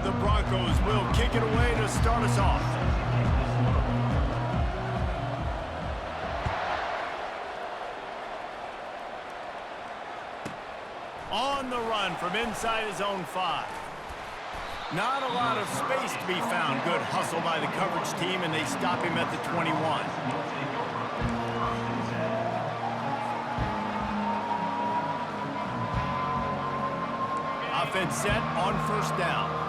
The Broncos will kick it away to start us off. On the run from inside his own 5. Not a lot of space to be found. Good hustle by the coverage team, and they stop him at the 21. Offense set on first down.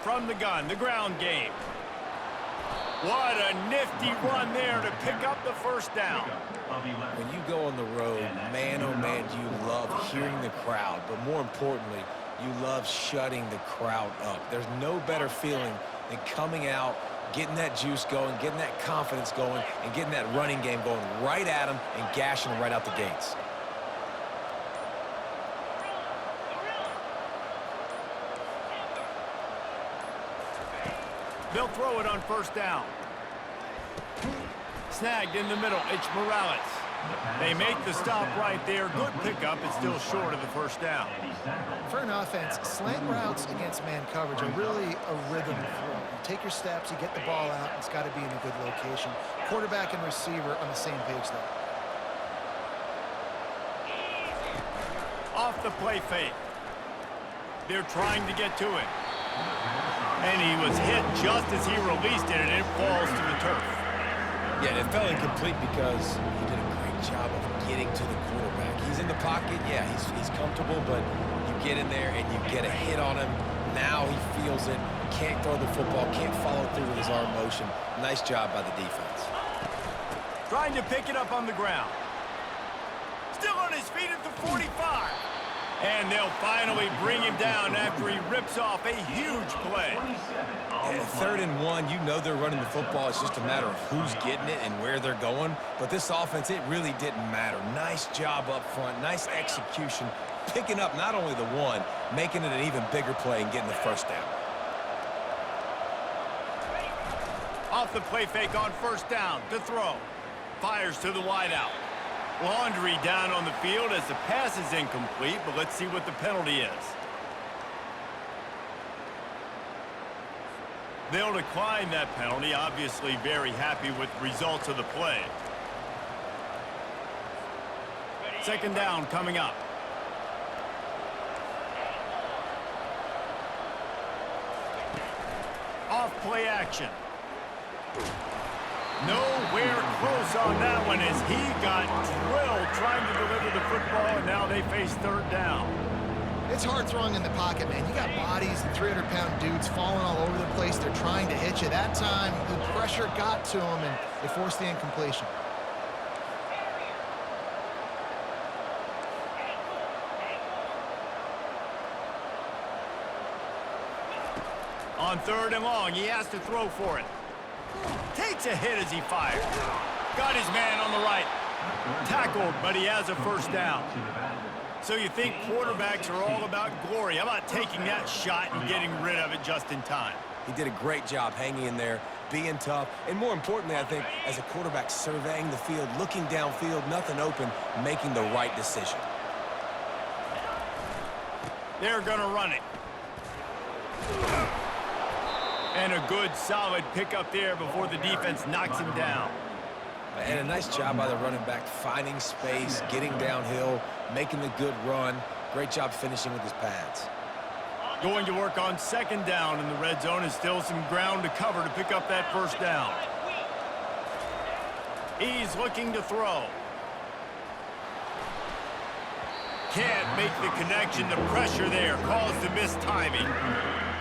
From the gun, the ground game. What a nifty run there to pick up the first down. When you go on the road, man, oh man, you love hearing the crowd. But more importantly, you love shutting the crowd up. There's no better feeling than coming out, getting that juice going, getting that confidence going, and getting that running game going right at them and gashing them right out the gates. They'll throw it on first down. Snagged in the middle. It's Morales. They make the stop right there. Good pickup. It's still short of the first down. For an offense, slant routes against man coverage are really a rhythm throw. You take your steps, you get the ball out. It's got to be in a good location. Quarterback and receiver on the same page there. Off the play fake. They're trying to get to it. And he was hit just as he released it, and it falls to the turf. Yeah, it fell incomplete because he did a great job of getting to the quarterback. He's in the pocket, yeah, he's comfortable, but you get in there and you get a hit on him. Now he feels it, can't throw the football, can't follow through with his arm motion. Nice job by the defense. Trying to pick it up on the ground. Still on his feet at the 45. And they'll finally bring him down after he rips off a huge play. And 3rd and 1, you know they're running the football. It's just a matter of who's getting it and where they're going. But this offense, it really didn't matter. Nice job up front, nice execution, picking up not only the one, making it an even bigger play and getting the first down. Off the play fake on first down to throw. Fires to the wideout. Laundry down on the field as the pass is incomplete, but let's see what the penalty is. They'll decline that penalty, obviously very happy with the results of the play. 2nd down coming up. Off play action. Nowhere close on that one as he got drilled trying to deliver the football, and now they face 3rd down. It's hard throwing in the pocket, man. You got bodies and 300-pound dudes falling all over the place. They're trying to hit you. That time, the pressure got to them, and they forced the incompletion. On 3rd and long, he has to throw for it. Takes a hit as he fired. Got his man on the right. Tackled, but he has a first down. So you think quarterbacks are all about glory. How about taking that shot and getting rid of it just in time? He did a great job hanging in there, being tough, and more importantly, I think, as a quarterback, surveying the field, looking downfield, nothing open, making the right decision. They're going to run it. And a good, solid pickup there before the defense knocks him down. And a nice job by the running back, finding space, getting downhill, making a good run. Great job finishing with his pads. Going to work on 2nd down in the red zone is still some ground to cover to pick up that first down. He's looking to throw. Can't make the connection. The pressure there caused the missed timing.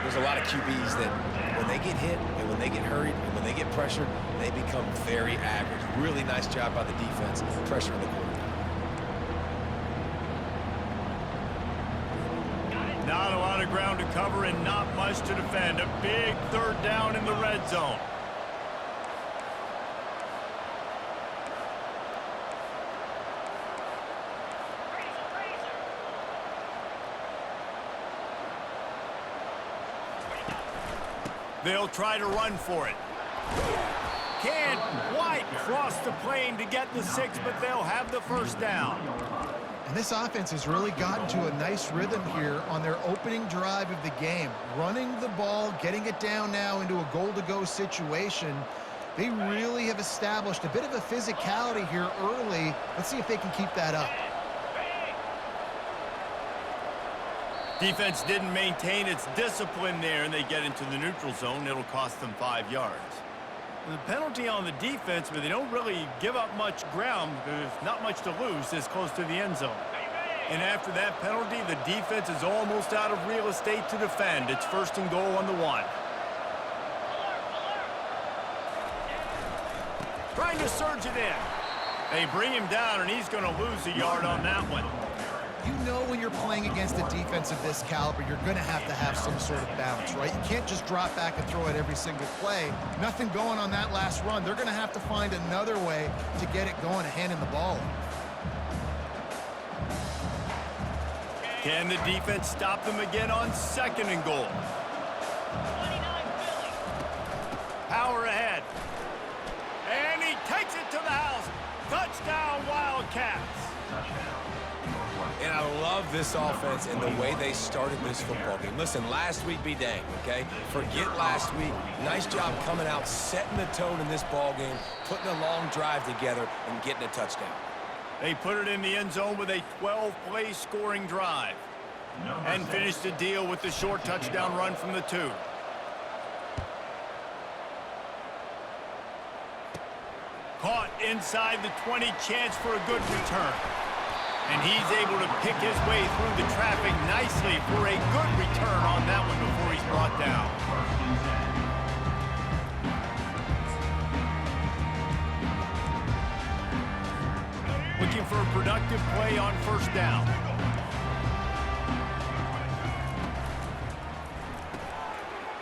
There's a lot of QBs that when they get hit and when they get hurried and when they get pressured, they become very average. Really nice job by the defense, pressuring the quarterback. Not a lot of ground to cover and not much to defend. A big 3rd down in the red zone. They'll try to run for it. can't quite cross the plane to get the 6, but they'll have the first down. And this offense has really gotten to a nice rhythm here on their opening drive of the game. Running the ball, getting it down now into a goal-to-go situation. They really have established a bit of a physicality here early. Let's see if they can keep that up. Defense didn't maintain its discipline there, and they get into the neutral zone. It'll cost them 5 yards. The penalty on the defense, but they don't really give up much ground. There's not much to lose this close to the end zone. And after that penalty, the defense is almost out of real estate to defend. It's 1st and goal on the 1. Trying to surge it in. They bring him down, and he's going to lose a yard on that one. You know when you're playing against a defense of this caliber, you're going to have some sort of balance, right? You can't just drop back and throw it every single play. Nothing going on that last run. They're going to have to find another way to get it going and handing the ball off. Can the defense stop them again on 2nd and goal? Power ahead. And he takes it to the house. Touchdown, Wildcats. And I love this offense and the way they started this football game. Listen, last week be dang, okay? Forget last week. Nice job coming out, setting the tone in this ball game, putting a long drive together, and getting a touchdown. They put it in the end zone with a 12-play scoring drive. And finished the deal with the short touchdown run from the 2. Caught inside the 20, chance for a good return. And he's able to pick his way through the traffic nicely for a good return on that one before he's brought down. Looking for a productive play on 1st down.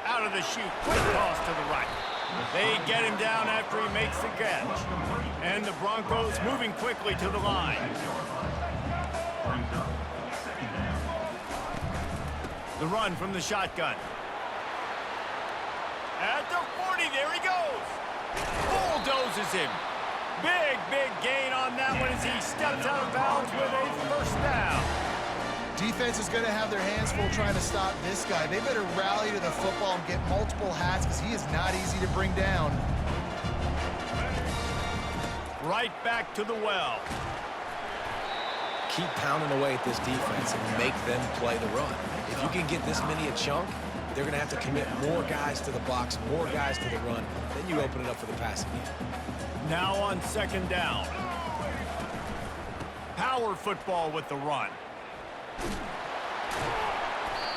Out of the chute, quick toss to the right. They get him down after he makes the catch. And the Broncos moving quickly to the line. The run from the shotgun. At the 40, there he goes. Bulldozes him. Big gain on that one as he steps out of bounds with a 1st down. Defense is going to have their hands full trying to stop this guy. They better rally to the football and get multiple hats because he is not easy to bring down. Right back to the well. Keep pounding away at this defense and make them play the run. If you can get this many a chunk, they're going to have to commit more guys to the box, more guys to the run. Then you open it up for the passing game. Now on 2nd down. Power football with the run.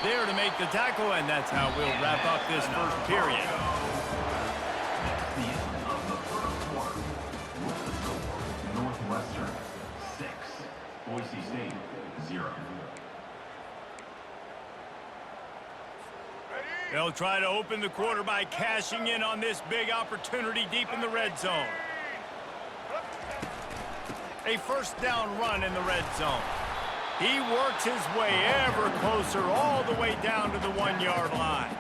There to make the tackle, and that's how we'll wrap up this 1st period. The end of the 1st quarter. Northwestern 6, Boise State 0. They'll try to open the quarter by cashing in on this big opportunity deep in the red zone. A 1st down run in the red zone. He works his way ever closer all the way down to the 1-yard line.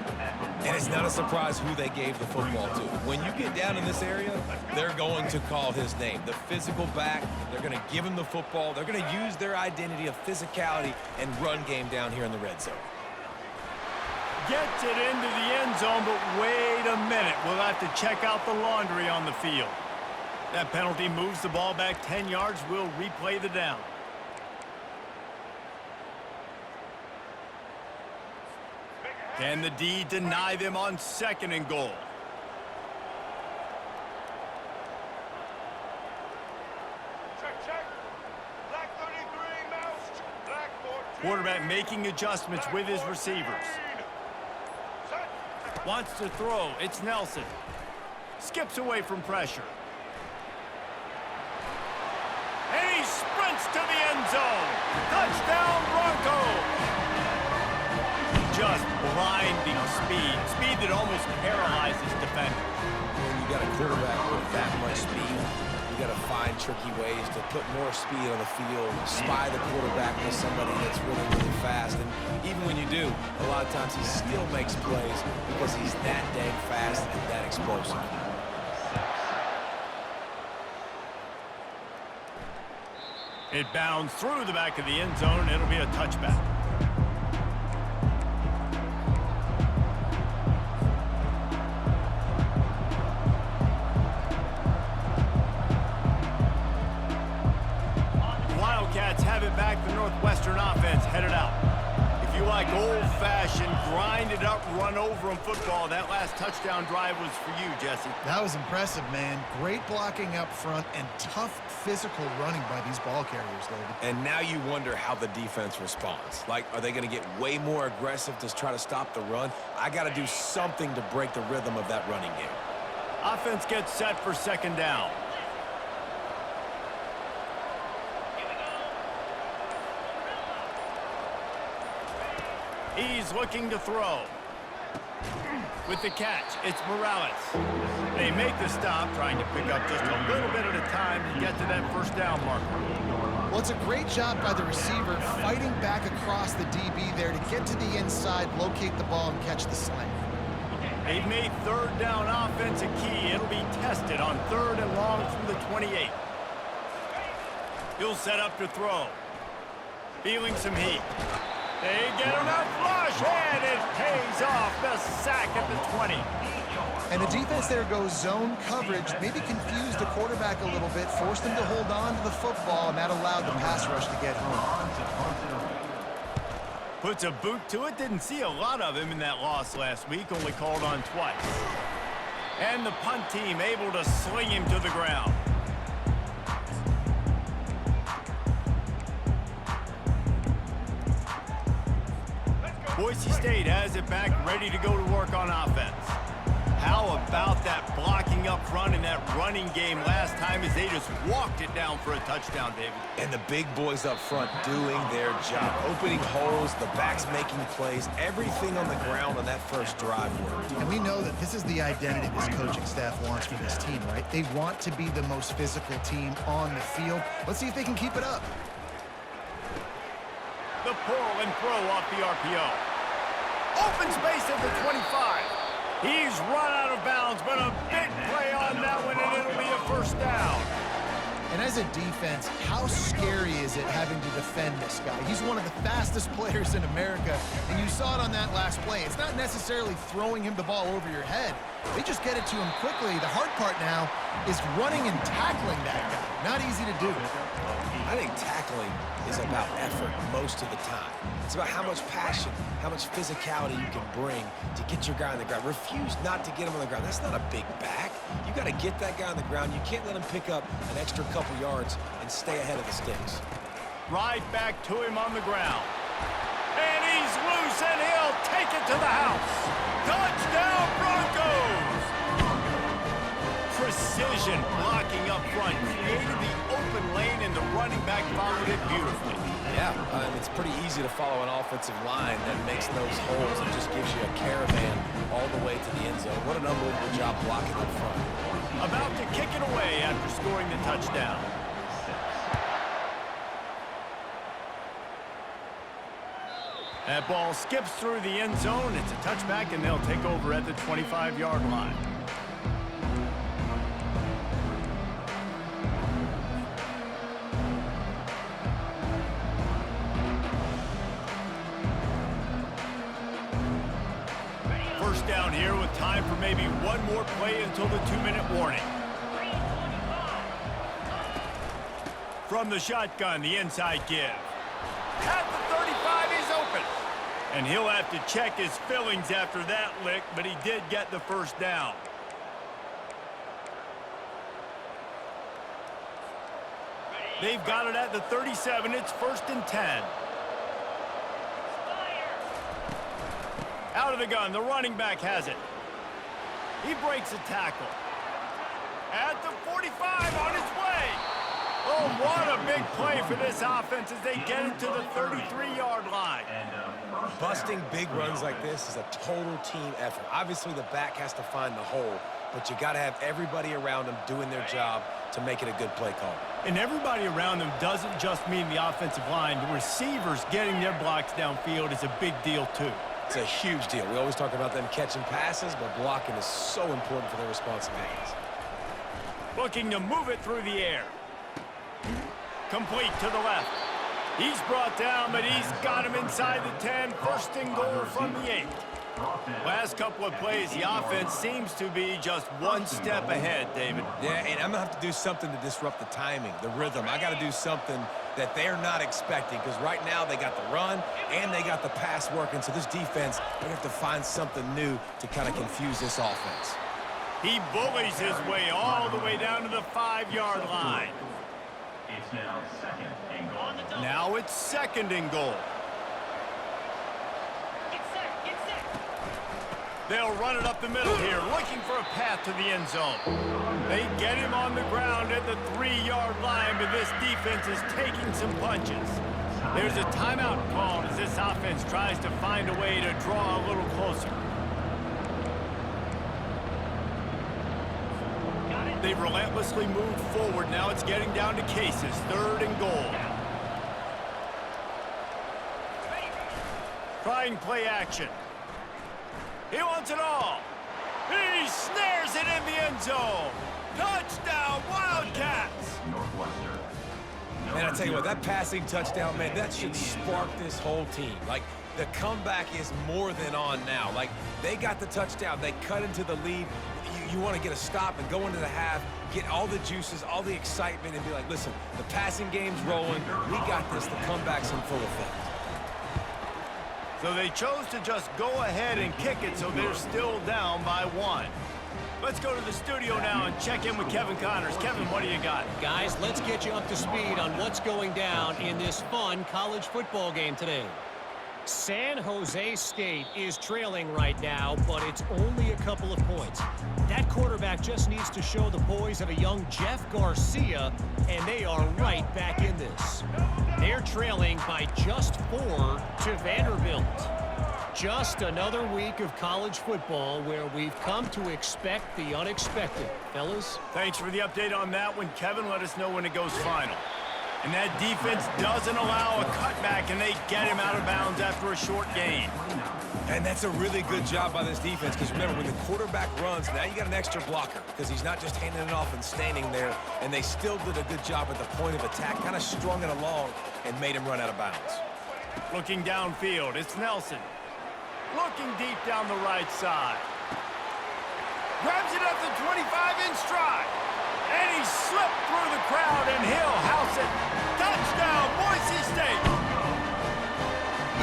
And it's not a surprise who they gave the football to. When you get down in this area, they're going to call his name. The physical back, they're going to give him the football. They're going to use their identity of physicality and run game down here in the red zone. Gets it into the end zone, but wait a minute. We'll have to check out the laundry on the field. That penalty moves the ball back 10 yards. We'll replay the down. Can the D deny them on 2nd and goal? Check. Black 33, mouse. Black 14. Quarterback making adjustments with his receivers. Set. Wants to throw. It's Nelson. Skips away from pressure. And he sprints to the end zone. Touchdown, Broncos. Just blinding speed. Speed that almost paralyzes defenders. When you got a quarterback with that much speed, you got to find tricky ways to put more speed on the field, spy the quarterback with somebody that's really fast. And even when you do, a lot of times he still makes plays because he's that dang fast and that explosive. It bounds through the back of the end zone. It'll be a touchback. Wildcats have it back. The Northwestern offense headed out. If you like old-fashioned, grind-it-up, run-over-'em football, that last touchdown drive was for you, Jesse. That was impressive, man. Great blocking up front and tough physical running by these ball carriers, David. And now you wonder how the defense responds. Like, are they going to get way more aggressive to try to stop the run? I got to do something to break the rhythm of that running game. Offense gets set for second down. He's looking to throw. With the catch, it's Morales. They make the stop, trying to pick up just a little bit at a time to get to that first down marker. Well, it's a great job by the receiver fighting back across the DB there to get to the inside, locate the ball, and catch the slant. They've made third down offense a key. It'll be tested on 3rd and long from the 28. He'll set up to throw. Feeling some heat. They get him a flush, and it pays off. The sack at the 20. And the defense there goes zone coverage, maybe confused the quarterback a little bit, forced him to hold on to the football, and that allowed the pass rush to get home. Puts a boot to it. Didn't see a lot of him in that loss last week, only called on twice. And the punt team able to sling him to the ground. Boise State has it back, ready to go to work on offense. How about that blocking up front in that running game last time as they just walked it down for a touchdown, David? And the big boys up front doing their job. Opening holes, the backs making plays, everything on the ground on that first drive worked. And we know that this is the identity this coaching staff wants for this team, right? They want to be the most physical team on the field. Let's see if they can keep it up. The pull and throw off the RPO. Open space at the 25. He's run out of bounds, but a big play on that one, and it'll be a first down. And as a defense, how scary is it having to defend this guy? He's one of the fastest players in America, and you saw it on that last play. It's not necessarily throwing him the ball over your head. They just get it to him quickly. The hard part now is running and tackling that guy. Not easy to do. I think tackling is about effort most of the time. It's about how much passion, how much physicality you can bring to get your guy on the ground. Refuse not to get him on the ground. That's not a big back. You got to get that guy on the ground. You can't let him pick up an extra couple yards and stay ahead of the sticks. Right back to him on the ground. And he's loose, and he'll take it to the house. Touchdown, Broncos! Precision blocking up front, created the open lane, and the running back followed it beautifully. Yeah, it's pretty easy to follow an offensive line that makes those holes and just gives you a caravan all the way to the end zone. What an unbelievable job blocking up front. About to kick it away after scoring the touchdown. That ball skips through the end zone. It's a touchback, and they'll take over at the 25-yard line. First down here with time for maybe one more play until the 2-minute warning. From the shotgun, the inside give. At the 35, he's open. And he'll have to check his fillings after that lick, but he did get the first down. They've got it at the 37. It's 1st and 10. Out of the gun, the running back has it. He breaks a tackle. At the 45, on his way. Oh, what a big play for this offense as they get it to the 33-yard line. Busting big runs like this is a total team effort. Obviously, the back has to find the hole, but you got to have everybody around them doing their job to make it a good play call. And everybody around them doesn't just mean the offensive line. The receivers getting their blocks downfield is a big deal, too. It's a huge deal. We always talk about them catching passes, but blocking is so important for their responsibilities. Looking to move it through the air. Complete to the left. He's brought down, but he's got him inside the 10. First and goal from the 8. Last couple of plays, the offense seems to be just one step ahead, David. Yeah, and I'm going to have to do something to disrupt the timing, the rhythm. I got to do something that they're not expecting, because right now they got the run and they got the pass working. So this defense, they have to find something new to kind of confuse this offense. He bullies his way all the way down to the 5-yard line. It's now second and goal. Now it's second and goal. They'll run it up the middle here, looking for a path to the end zone. They get him on the ground at the 3-yard line, but this defense is taking some punches. There's a timeout called as this offense tries to find a way to draw a little closer. They've relentlessly moved forward. Now it's getting down to cases. Third and goal. Trying play action. He wants it all. He snares it in the end zone. Touchdown, Wildcats! Northwestern. Man, I tell you what, that passing touchdown, man, that should spark this whole team. Like, the comeback is more than on now. Like, they got the touchdown. They cut into the lead. You want to get a stop and go into the half, get all the juices, all the excitement, and be like, listen, the passing game's rolling. We got this. The comeback's in full effect. So they chose to just go ahead and kick it, so they're still down by 1. Let's go to the studio now and check in with Kevin Connors. Kevin, what do you got? Guys, let's get you up to speed on what's going down in this fun college football game today. San Jose State is trailing right now, but it's only a couple of points. That quarterback just needs to show the poise of a young Jeff Garcia, and they are right back in this. They're trailing by just 4 to Vanderbilt. Just another week of college football where we've come to expect the unexpected. Fellas? Thanks for the update on that one, Kevin. Let us know when it goes final. And that defense doesn't allow a cutback, and they get him out of bounds after a short gain. And that's a really good job by this defense, because remember, when the quarterback runs, now you got an extra blocker, because he's not just handing it off and standing there, and they still did a good job at the point of attack, kind of strung it along and made him run out of bounds. Looking downfield, it's Nelson. Looking deep down the right side. Grabs it at the 25 in stride. And he slipped through the crowd, and he'll house it. Touchdown, Boise State!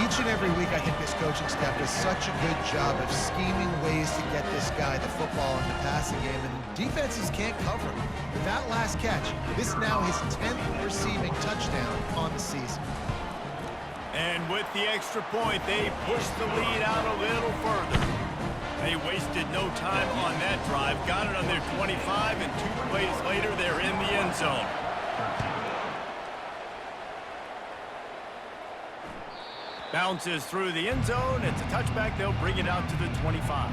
Each and every week, I think this coaching staff does such a good job of scheming ways to get this guy the football in the passing game, and defenses can't cover him. With that last catch, this is now his 10th receiving touchdown on the season. And with the extra point, they pushed the lead out a little further. They wasted no time on that drive, got it on their 25, and 2 plays later, they're in the end zone. Bounces through the end zone. It's a touchback. They'll bring it out to the 25.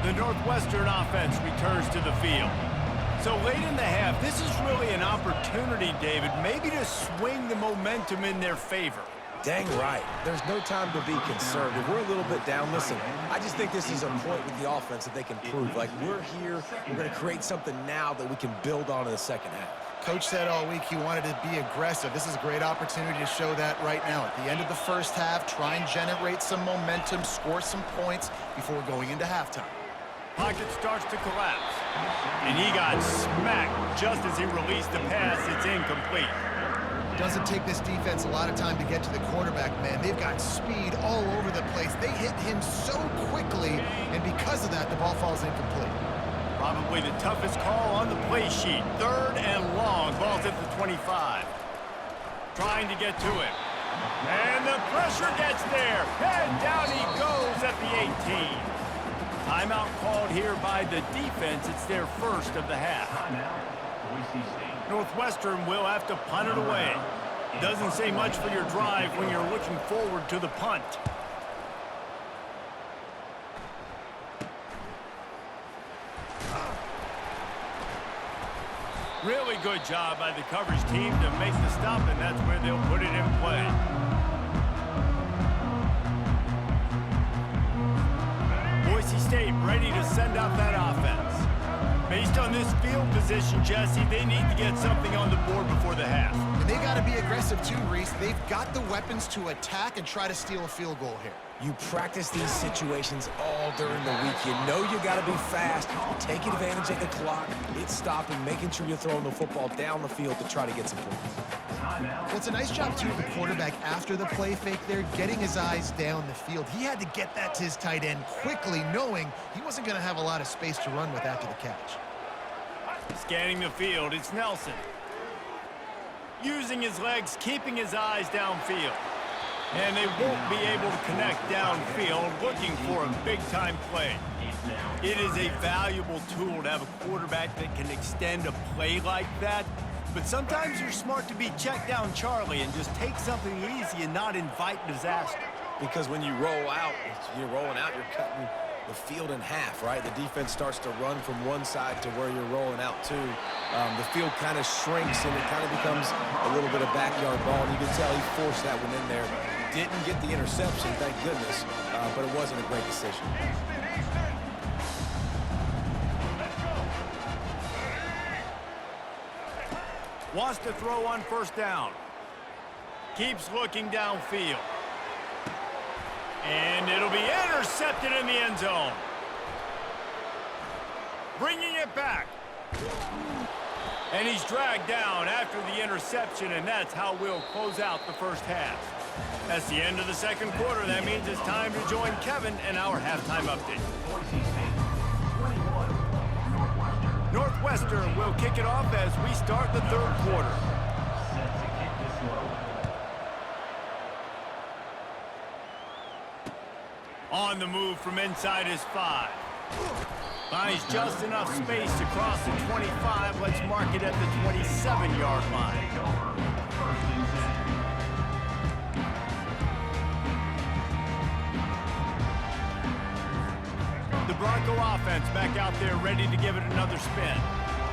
The Northwestern offense returns to the field. So late in the half, this is really an opportunity, David, maybe to swing the momentum in their favor. Dang right. There's no time to be concerned. If we're a little bit down, listen, I just think this is a point with the offense that they can prove. Like, we're here, we're going to create something now that we can build on in the second half. Coach said all week he wanted to be aggressive. This is a great opportunity to show that right now. At the end of the first half, try and generate some momentum, score some points before going into halftime. Pocket starts to collapse. And he got smacked just as he released the pass. It's incomplete. Doesn't take this defense a lot of time to get to the quarterback, man. They've got speed all over the place. They hit him so quickly, and because of that, the ball falls incomplete. Probably the toughest call on the play sheet. 3rd and long. Ball's at the 25. Trying to get to him. And the pressure gets there. And down he goes at the 18. Timeout called here by the defense. It's their first of the half. Northwestern will have to punt it away. Doesn't say much for your drive when you're looking forward to the punt. Really good job by the coverage team to make the stop, and that's where they'll put it in play. Boise State ready to send out that offense. Based on this field position, Jesse, they need to get something on the board before the half. And they got to be aggressive too, Reese. They've got the weapons to attack and try to steal a field goal here. You practice these situations all during the week. You know you got to be fast, taking advantage of the clock, it's stopping, making sure you're throwing the football down the field to try to get some points. Well, it's a nice job, too, of the quarterback after the play fake there, getting his eyes down the field. He had to get that to his tight end quickly, knowing he wasn't going to have a lot of space to run with after the catch. Scanning the field, it's Nelson. Using his legs, keeping his eyes downfield. And they won't be able to connect downfield, looking for a big-time play. It is a valuable tool to have a quarterback that can extend a play like that. But sometimes you're smart to be check down Charlie and just take something easy and not invite disaster. Because when you roll out, you're rolling out, you're cutting the field in half, right? The defense starts to run from one side to where you're rolling out to. The field kind of shrinks and it kind of becomes a little bit of backyard ball. And you can tell he forced that one in there. Didn't get the interception, thank goodness, but it wasn't a great decision. Wants to throw on first down. Keeps looking downfield. And it'll be intercepted in the end zone. Bringing it back. And he's dragged down after the interception, and that's how we'll close out the first half. That's the end of the second quarter. That means it's time to join Kevin and our halftime update. Boise State 21, Northwestern will kick it off as we start the third quarter. set to kick this one. On the move from inside his 5. Finds just enough space to cross the 25. Let's mark it at the 27-yard line. Take over. First and 10. The Bronco offense back out there ready to give it another spin.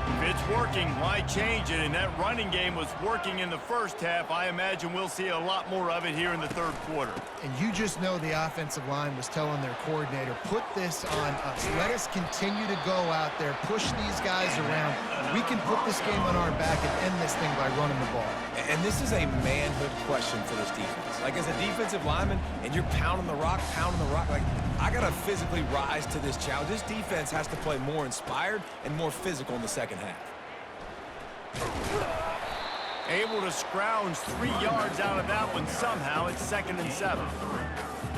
If it's working, why change it? And that running game was working in the first half. I imagine we'll see a lot more of it here in the third quarter. And you just know the offensive line was telling their coordinator, put this on us. Let us continue to go out there, push these guys around. We can put this game on our back and end this thing by running the ball. And this is a manhood question for this defense. Like, as a defensive lineman, and you're pounding the rock, like, I got to physically rise to this challenge. This defense has to play more inspired and more physical in the second half. Able to scrounge 3 yards out of that one somehow. It's 2nd and 7.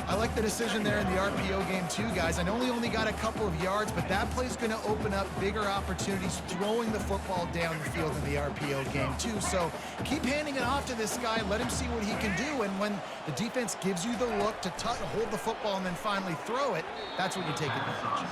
I like the decision there in the RPO game too, guys. I know he only got a couple of yards, but that play's going to open up bigger opportunities throwing the football down the field in the RPO game too. So keep handing it off to this guy. Let him see what he can do. And when the defense gives you the look to hold the football and then finally throw it, that's when you take advantage.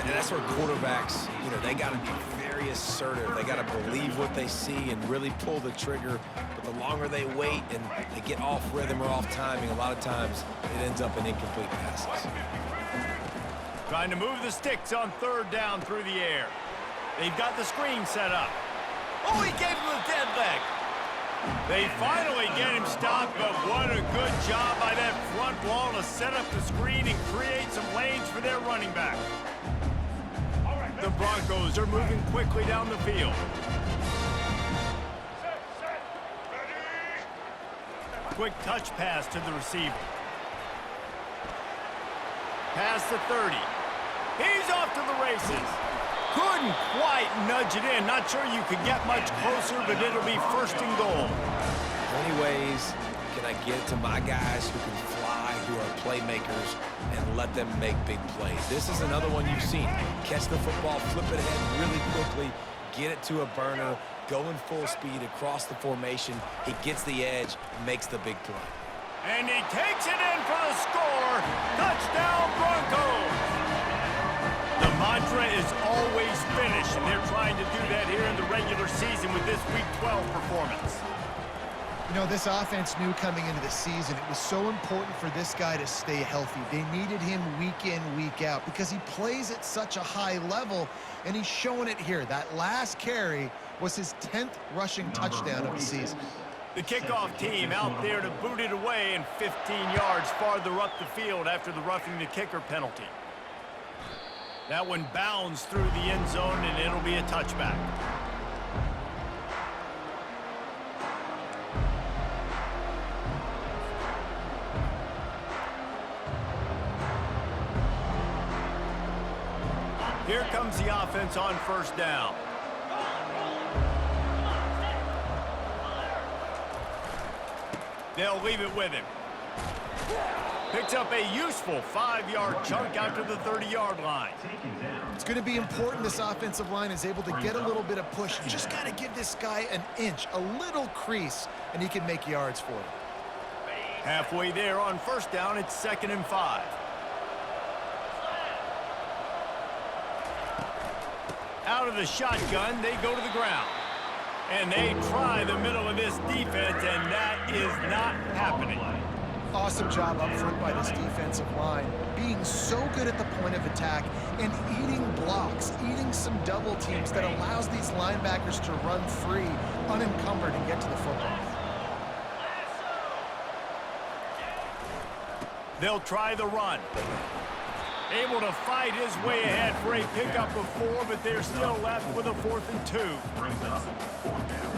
And that's where quarterbacks, they got to be very assertive. They got to believe what they see and really pull the trigger. But the longer they wait and they get off rhythm or off timing, a lot of times it ends up in incomplete passes. Trying to move the sticks on third down through the air. They've got the screen set up. Oh, he gave him a dead leg. They finally get him stopped, but what a good job by that front wall to set up the screen and create some lanes for their running back. The Broncos are moving quickly down the field. Quick touch pass to the receiver. Past the 30. He's off to the races. Couldn't quite nudge it in. Not sure you could get much closer, but it'll be 1st and goal. How many ways can I get it to my guys who can fly, who are playmakers, and let them make big plays? This is another one you've seen. Catch the football, flip it ahead really quickly, get it to a burner, go in full speed across the formation. He gets the edge, makes the big play. And he takes it in for the score. Touchdown, Broncos. The mantra is always finish, and they're trying to do that here in the regular season with this Week 12 performance. This offense knew coming into the season it was so important for this guy to stay healthy. They needed him week in, week out because he plays at such a high level, and he's showing it here. That last carry was his 10th rushing touchdown of the season. The kickoff team out there to boot it away and 15 yards farther up the field after the roughing the kicker penalty. That one bounds through the end zone, and it'll be a touchback. Here comes the offense on first down. They'll leave it with him. Picks up a useful 5-yard chunk out to the 30-yard line. It's going to be important this offensive line is able to get a little bit of push. You just got to give this guy an inch, a little crease, and he can make yards for it. Halfway there on first down, it's 2nd and 5. Out of the shotgun, they go to the ground. And they try the middle of this defense, and that is not happening. Awesome job up front by this defensive line, being so good at the point of attack and eating blocks, eating some double teams that allows these linebackers to run free, unencumbered, and get to the football. They'll try the run. Able to fight his way ahead for a pickup of 4, but they're still left with a 4th and 2. Brings up 4th down.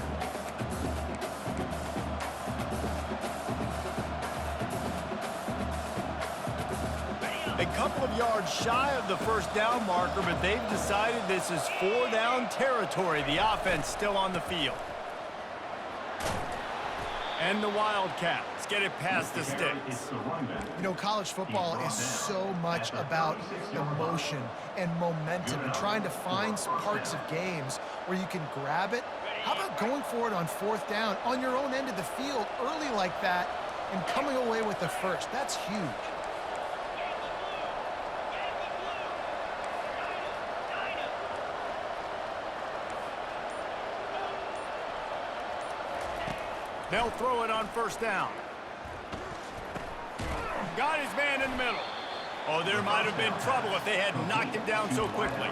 A couple of yards shy of the first down marker, but they've decided this is 4-down territory. The offense still on the field. And the Wildcats get it past the sticks. You know, college football is so much about emotion and momentum and trying to find parts of games where you can grab it. How about going for it on 4th down on your own end of the field early like that and coming away with the first? That's huge. They'll throw it on first down. Got his man in the middle. Oh, there might have been trouble if they had knocked him down so quickly.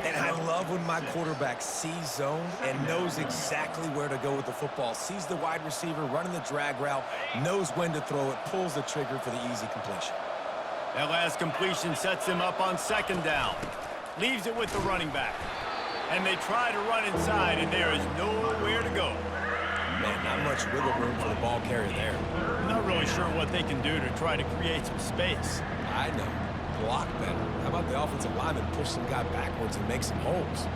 And I love when my quarterback sees zone and knows exactly where to go with the football. Sees the wide receiver running the drag route, knows when to throw it, pulls the trigger for the easy completion. That last completion sets him up on 2nd down. Leaves it with the running back. And they try to run inside, and there is nowhere to go. Man, not much wiggle room for the ball carrier there. I'm not really sure what they can do to try to create some space. I know. Block better. How about the offensive lineman push some guy backwards and make some holes?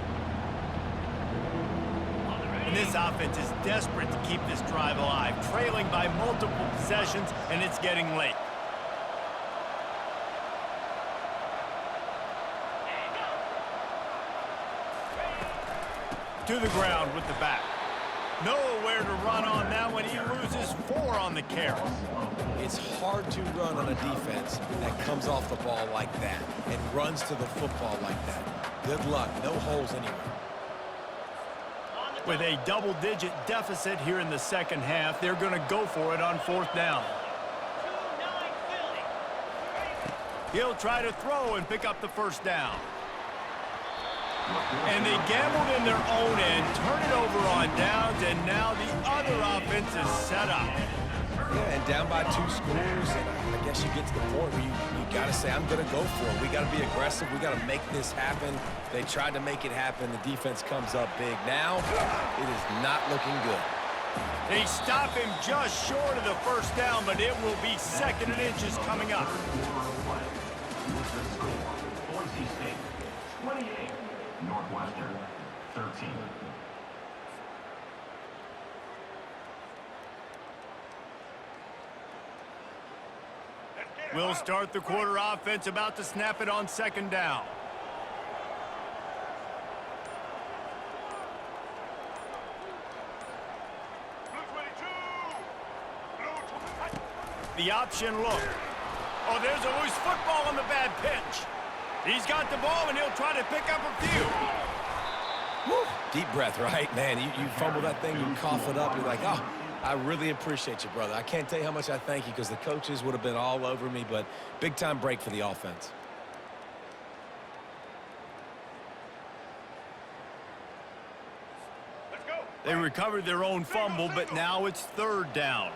And this offense is desperate to keep this drive alive, trailing by multiple possessions, and it's getting late. To the ground with the back. Nowhere to run on that one. He loses 4 on the carry. It's hard to run on a defense that comes off the ball like that and runs to the football like that. Good luck. No holes anywhere. With a double-digit deficit here in the second half, they're going to go for it on 4th down. He'll try to throw and pick up the first down. And they gambled in their own end, turn it over on downs, and now the other offense is set up. Yeah, and down by 2 scores, and I guess you get to the point where you got to say, I'm going to go for it. We got to be aggressive. We got to make this happen. They tried to make it happen. The defense comes up big. Now, it is not looking good. They stop him just short of the first down, but it will be 2nd and inches coming up. Boise State 28, Northwestern 13. We'll start the quarter offense, about to snap it on 2nd down. The option look. Oh, there's a loose football on the bad pitch. He's got the ball, and he'll try to pick up a few. Woo. Deep breath, right? Man, you fumble that thing, you cough it up, you're like, oh, I really appreciate you, brother. I can't tell you how much I thank you because the coaches would have been all over me, but big-time break for the offense. Let's go. They recovered their own fumble, but now it's 3rd down.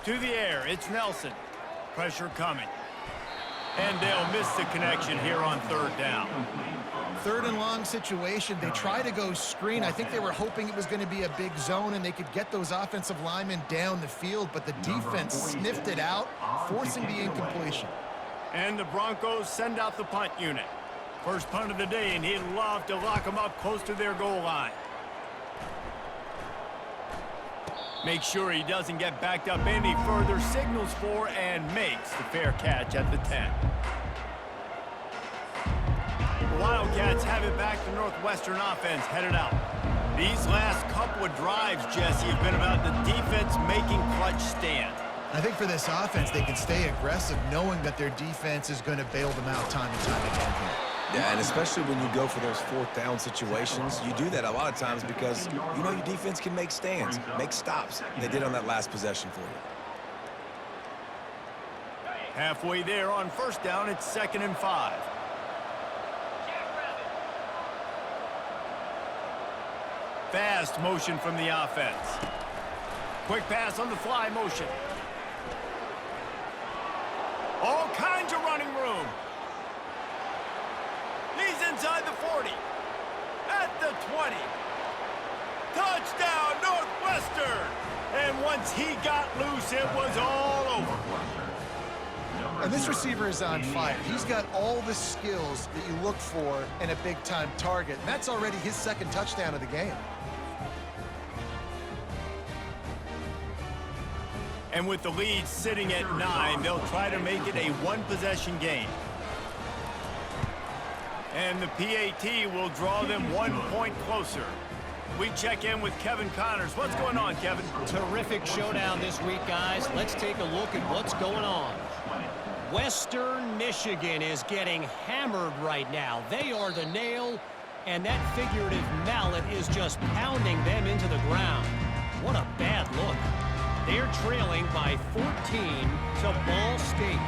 To the air, it's Nelson. Pressure coming. And they'll miss the connection here on third down. Third and long situation. They try to go screen. I think they were hoping it was going to be a big zone and they could get those offensive linemen down the field, but the defense sniffed it out, forcing the incompletion. And the Broncos send out the punt unit. First punt of the day, and he'd love to lock them up close to their goal line. Make sure he doesn't get backed up any further, signals for and makes the fair catch at the 10. Wildcats have it back to Northwestern offense headed out. These last couple of drives, Jesse, have been about the defense making clutch stand. I think for this offense, they can stay aggressive knowing that their defense is going to bail them out time and time again here. Yeah, and especially when you go for those fourth down situations, you do that a lot of times because you know your defense can make stands, make stops. They did on that last possession for you. Halfway there on first down, it's 2nd and 5. Fast motion from the offense. Quick pass on the fly motion. All kinds of running room. He's inside the 40. At the 20. Touchdown, Northwestern! And once he got loose, it was all over. And this receiver is on fire. He's got all the skills that you look for in a big-time target. And that's already his 2nd touchdown of the game. And with the lead sitting at 9, they'll try to make it a one-possession game. And the PAT will draw them 1 point closer. We check in with Kevin Connors. What's going on, Kevin? Terrific showdown this week, guys. Let's take a look at what's going on. Western Michigan is getting hammered right now. They are the nail, and that figurative mallet is just pounding them into the ground. What a bad look. They're trailing by 14 to Ball State.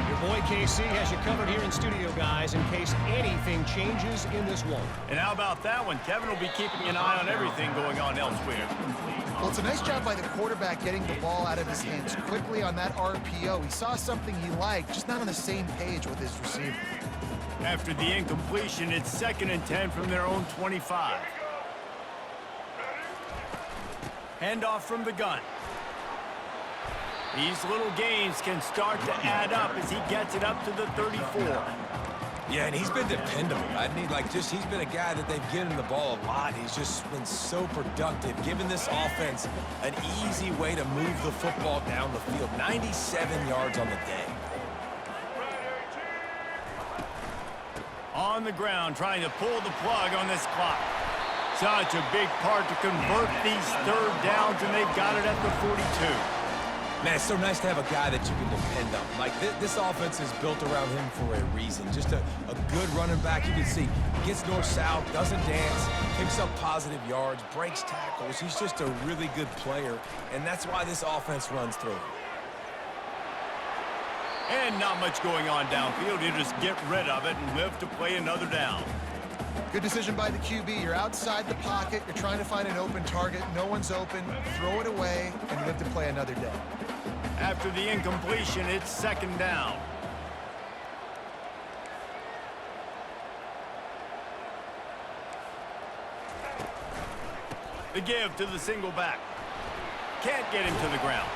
Your boy KC has you covered here in studio, guys, in case anything changes in this one. And how about that one? Kevin will be keeping an eye on everything going on elsewhere. Well, it's a nice job by the quarterback getting the ball out of his hands quickly on that RPO. He saw something he liked, just not on the same page with his receiver. After the incompletion, it's 2nd and 10 from their own 25. Handoff from the gun. These little gains can start to add up as he gets it up to the 34. Yeah, and he's been dependable. He's been a guy that they've given the ball a lot. He's just been so productive, giving this offense an easy way to move the football down the field. 97 yards on the day. On the ground, trying to pull the plug on this clock. Such a big part to convert these third downs, and they've got it at the 42. Man, it's so nice to have a guy that you can depend on. Like, this offense is built around him for a reason. Just a good running back. You can see, gets north-south, doesn't dance, picks up positive yards, breaks tackles. He's just a really good player, and that's why this offense runs through him. And not much going on downfield. You just get rid of it and live to play another down. Good decision by the QB. You're outside the pocket. You're trying to find an open target. No one's open. Throw it away and live to play another day. After the incompletion, it's 2nd down. The give to the single back. Can't get him to the ground.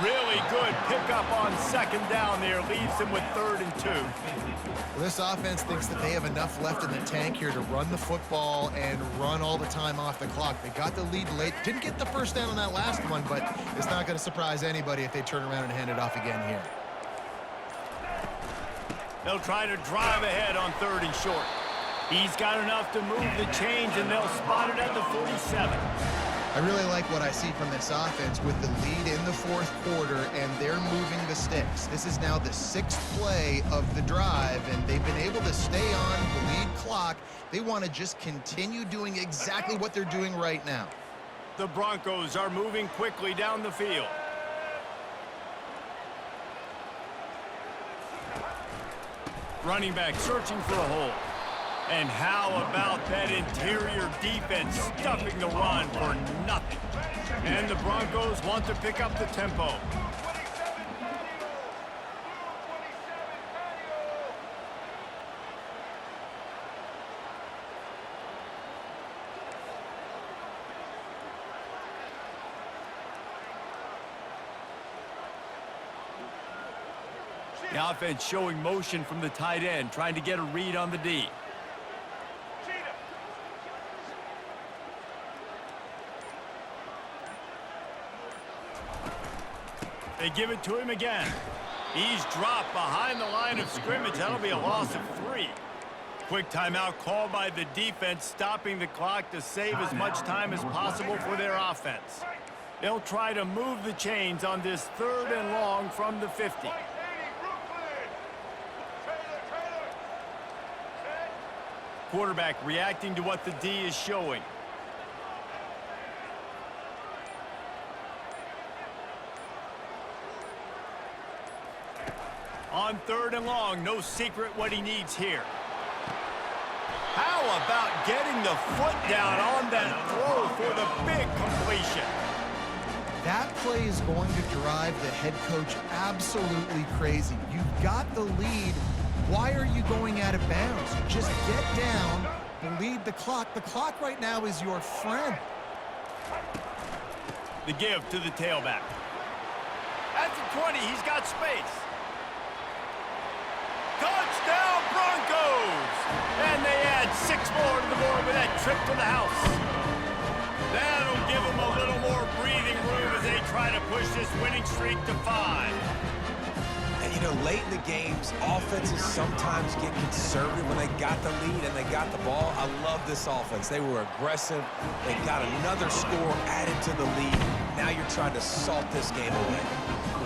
Really good pickup on 2nd down there. Leaves him with 3rd and 2. Well, this offense thinks that they have enough left in the tank here to run the football and run all the time off the clock. They got the lead late. Didn't get the first down on that last one, but it's not going to surprise anybody if they turn around and hand it off again here. They'll try to drive ahead on 3rd and short. He's got enough to move the chains, and they'll spot it at the 47. I really like what I see from this offense with the lead in the 4th quarter, and they're moving the sticks. This is now the 6th play of the drive, and they've been able to stay on the lead clock. They want to just continue doing exactly what they're doing right now. The Broncos are moving quickly down the field. Running back searching for a hole. And how about that interior defense stuffing the run for nothing? And the Broncos want to pick up the tempo. The offense showing motion from the tight end, trying to get a read on the D. They give it to him again. He's dropped behind the line of scrimmage. That'll be a loss of 3. Quick timeout called by the defense, stopping the clock to save as much time as possible for their offense. They'll try to move the chains on this 3rd and long from the 50. Quarterback reacting to what the D is showing. On 3rd and long, no secret what he needs here. How about getting the foot down on that throw for the big completion? That play is going to drive the head coach absolutely crazy. You've got the lead. Why are you going out of bounds? Just get down, bleed the clock. The clock right now is your friend. The give to the tailback. At the 20, he's got space. Touchdown Broncos! And they add 6 more to the board with that trip to the house. That'll give them a little more breathing room as they try to push this winning streak to 5. And, you know, late in the games, offenses sometimes get conservative when they got the lead and they got the ball. I love this offense. They were aggressive. They got another score added to the lead. Now you're trying to salt this game away.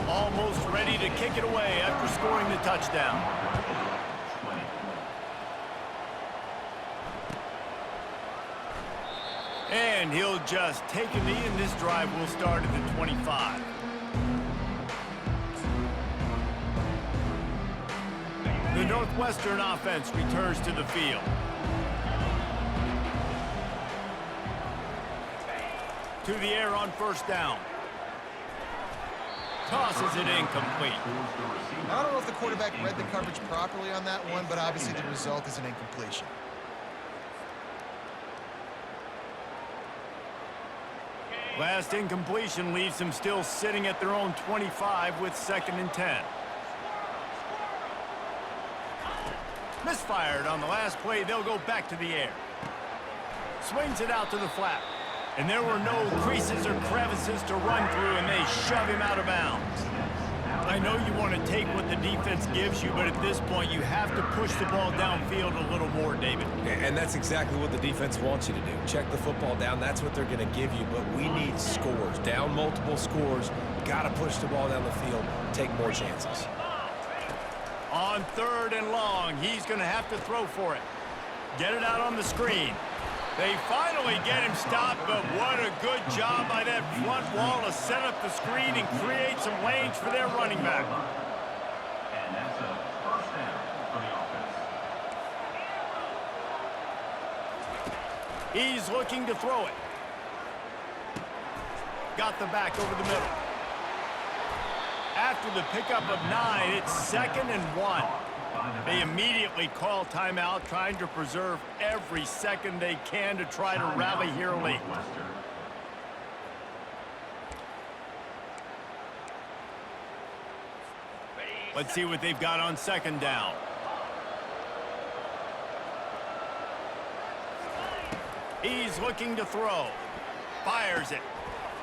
Almost ready to kick it away after scoring the touchdown. And he'll just take a knee, and this drive will start at the 25. The Northwestern offense returns to the field. To the air on 1st down. Tosses it incomplete. I don't know if the quarterback read the coverage properly on that one, but obviously the result is an incompletion. Last incompletion leaves them still sitting at their own 25 with 2nd and 10. Misfired on the last play. They'll go back to the air. Swings it out to the flat. And there were no creases or crevices to run through, and they shove him out of bounds. I know you want to take what the defense gives you, but at this point, you have to push the ball downfield a little more, David. And that's exactly what the defense wants you to do. Check the football down. That's what they're going to give you, but we need scores. Down multiple scores. Got to push the ball down the field. Take more chances. On 3rd and long, he's going to have to throw for it. Get it out on the screen. They finally get him stopped, but what a good job by that front wall to set up the screen and create some lanes for their running back. And that's a 1st down for the offense. He's looking to throw it. Got the back over the middle. After the pickup of 9, it's 2nd and 1. They immediately call timeout, trying to preserve every second they can to try to rally here late. Let's see what they've got on 2nd down. He's looking to throw. Fires it.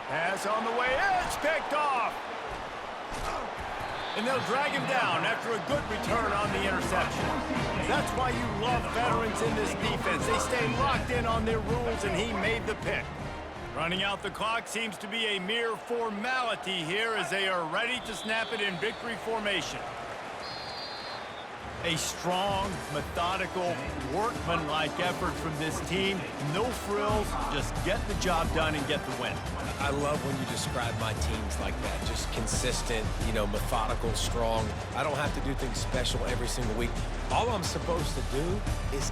Pass on the way. It's picked off. And they'll drag him down after a good return on the interception. That's why you love veterans in this defense. They stay locked in on their rules, and he made the pick. Running out the clock seems to be a mere formality here as they are ready to snap it in victory formation. A strong, methodical, workmanlike effort from this team. No frills, just get the job done and get the win. I love when you describe my teams like that. Just consistent, you know, methodical, strong. I don't have to do things special every single week. All I'm supposed to do is